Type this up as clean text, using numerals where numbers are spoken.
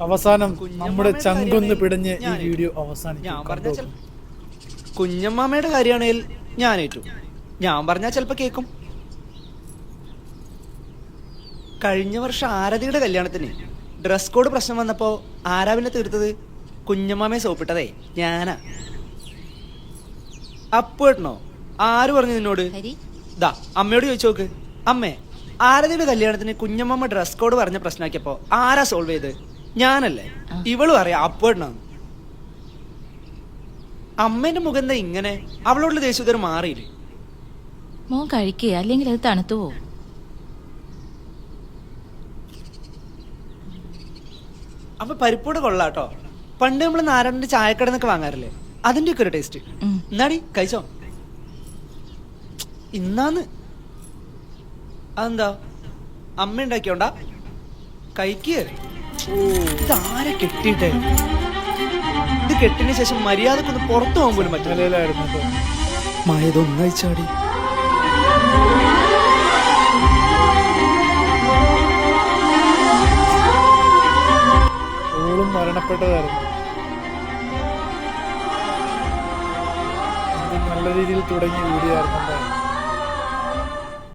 അവസാനം നമ്മുടെ ചങ്കൊന്ന് പിടഞ്ഞ് ഈ വീഡിയോ അവസാനിക്കും. കുഞ്ഞമ്മാമ്മയുടെ കാര്യമാണെങ്കിൽ ഞാൻ ഏറ്റു. ഞാൻ പറഞ്ഞാൽ ചിലപ്പോ കേക്കും. കഴിഞ്ഞ വർഷം ആരതിയുടെ കല്യാണത്തിന് ഡ്രസ് കോഡ് പ്രശ്നം വന്നപ്പോ ആരാവിനെ തീർത്തത്? കുഞ്ഞമ്മാമ്മയെ സോപ്പിട്ടതേ ഞാനാ. അപ്പേട്ടനോ? ആര് പറഞ്ഞു നിന്നോട്? ദാ അമ്മയോട് ചോദിച്ചു നോക്ക്. അമ്മേ, ആരതിയുടെ കല്യാണത്തിന് കുഞ്ഞമ്മ ഡ്രസ് കോഡ് പറഞ്ഞ പ്രശ്നമാക്കിയപ്പോ ആരാ സോൾവ് ചെയ്ത്? ഞാനല്ലേ. ഇവളും അറിയാം അപ്പേട്ടനാന്ന്. അമ്മേന്റെ മുഖം എന്താ ഇങ്ങനെ? അവളോടുള്ള ദേഷ്യത്തിന് മാറിയില്ലേ? മോൻ കഴിക്കുക, അല്ലെങ്കിൽ അത് തണുത്തു പോവും. അപ്പൊ പരിപ്പൂടെ കൊള്ളാട്ടോ. പണ്ട് നമ്മള് നാരായണന്റെ ചായക്കടന്നൊക്കെ വാങ്ങാറില്ലേ, അതിന്റെ ഒക്കെ ഒരു ടേസ്റ്റ്. എന്നാടി കഴിച്ചോ. ഇന്നാന്ന് അതെന്താ അമ്മ ഉണ്ടാക്കിയോണ്ടാ? കഴിക്കുക. ഇതാരെ കെട്ടിയിട്ടേ? ഇത് കെട്ടിന് ശേഷം മര്യാദക്കൊന്ന് പുറത്തു പോകാൻ പോലും പറ്റില്ല. മയതൊന്നഴിച്ചാടി. ഓളും മരണപ്പെട്ടതായിരുന്നു. നല്ല രീതിയിൽ തുടങ്ങിയ വീഡിയോ ആയിരുന്നു.